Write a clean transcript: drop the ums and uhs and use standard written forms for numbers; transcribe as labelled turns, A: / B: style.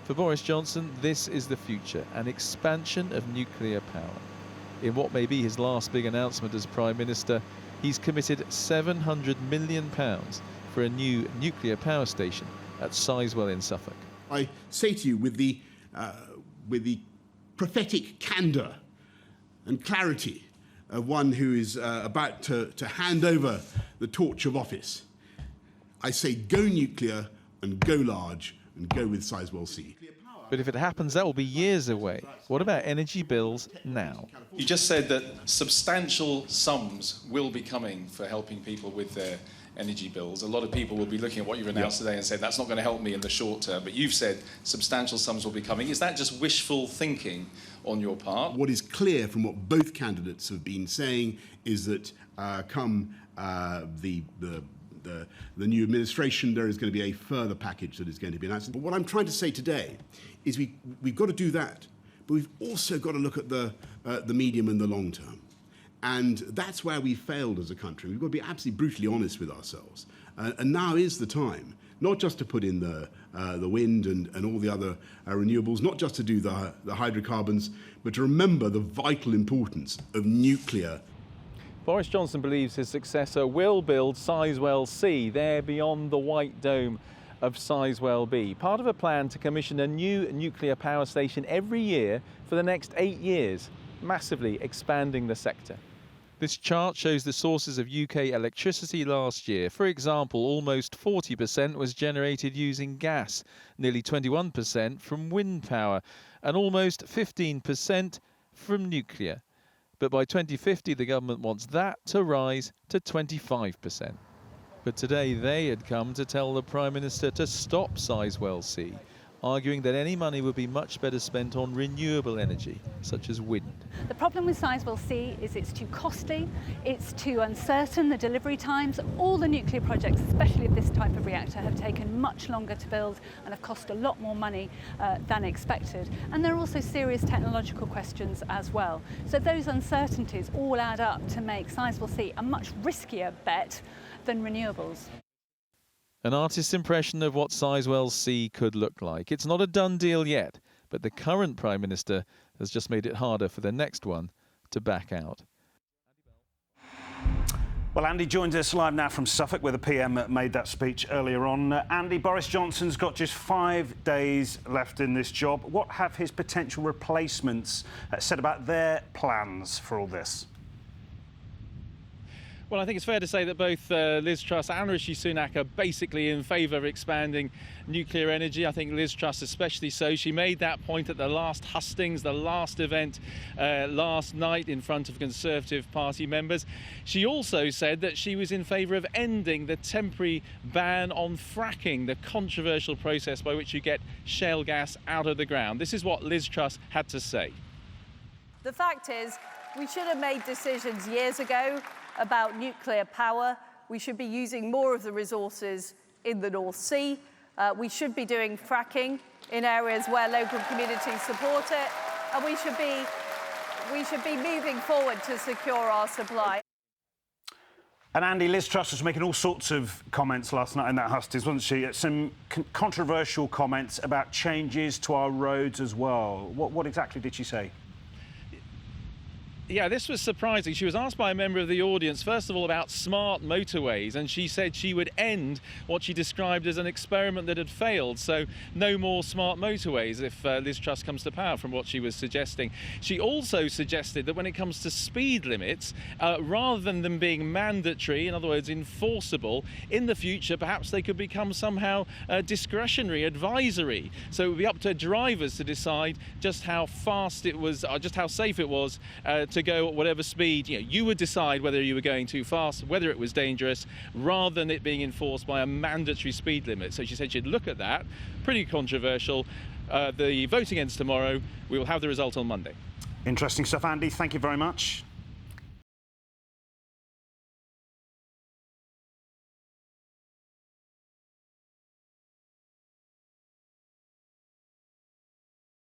A: For Boris Johnson, this is the future, an expansion of nuclear power. In what may be his last big announcement as Prime Minister, he's committed £700 million for a new nuclear power station at Sizewell in Suffolk.
B: I say to you with the prophetic candour and clarity of one who is about to hand over the torch of office, I say go nuclear and go large and go with Sizewell C.
A: But if it happens, that will be years away. What about energy bills now?
C: You just said that substantial sums will be coming for helping people with their energy bills. A lot of people will be looking at what you've announced today and saying that's not going to help me in the short term, but you've said substantial sums will be coming. Is that just wishful thinking on your part?
B: What is clear from what both candidates have been saying is that come the new administration, there is going to be a further package that is going to be announced. But what I'm trying to say today is we've got to do that, but we've also got to look at the medium and the long term. And that's where we failed as a country. We've got to be absolutely brutally honest with ourselves. And now is the time, not just to put in the wind and all the other renewables, not just to do the hydrocarbons, but to remember the vital importance of nuclear.
A: Boris Johnson believes his successor will build Sizewell C, there beyond the white dome of Sizewell B, part of a plan to commission a new nuclear power station every year for the next 8 years, massively expanding the sector. This chart shows the sources of UK electricity last year. For example, almost 40% was generated using gas, nearly 21% from wind power, and almost 15% from nuclear. But by 2050, the government wants that to rise to 25%. But today they had come to tell the Prime Minister to stop Sizewell C, arguing that any money would be much better spent on renewable energy, such as wind.
D: The problem with Sizewell C is it's too costly, it's too uncertain, the delivery times. All the nuclear projects, especially of this type of reactor, have taken much longer to build and have cost a lot more money than expected. And there are also serious technological questions as well. So those uncertainties all add up to make Sizewell C a much riskier bet than renewables.
A: An artist's impression of what Sizewell C could look like. It's not a done deal yet, but the current Prime Minister has just made it harder for the next one to back out.
E: Well, Andy joins us live now from Suffolk, where the PM made that speech earlier on. Andy, Boris Johnson's got just 5 days left in this job. What have his potential replacements said about their plans for all this?
F: Well, I think it's fair to say that both Liz Truss and Rishi Sunak are basically in favour of expanding nuclear energy. I think Liz Truss especially so. She made that point at the last hustings, the last event last night in front of Conservative Party members. She also said that she was in favour of ending the temporary ban on fracking, the controversial process by which you get shale gas out of the ground. This is what Liz Truss had to say.
G: The fact is, we should have made decisions years ago about nuclear power. We should be using more of the resources in the North Sea. We should be doing fracking in areas where local communities support it. And we should be moving forward to secure our supply.
E: And Andy, Liz Truss was making all sorts of comments last night in that hustings, wasn't she? Some controversial comments about changes to our roads as well. What exactly did she say?
F: Yeah, this was surprising. She was asked by a member of the audience, first of all, about smart motorways, and she said she would end what she described as an experiment that had failed. So no more smart motorways if Liz Truss comes to power, from what she was suggesting. She also suggested that when it comes to speed limits, rather than them being mandatory, in other words, enforceable, in the future, perhaps they could become somehow discretionary, advisory. So it would be up to drivers to decide just how fast it was, or just how safe it was to go at whatever speed. You would decide whether you were going too fast, whether it was dangerous, rather than it being enforced by a mandatory speed limit. So she said she'd look at that. Pretty controversial. The voting ends tomorrow. We will have the result on Monday.
E: Interesting stuff, Andy. Thank you very much.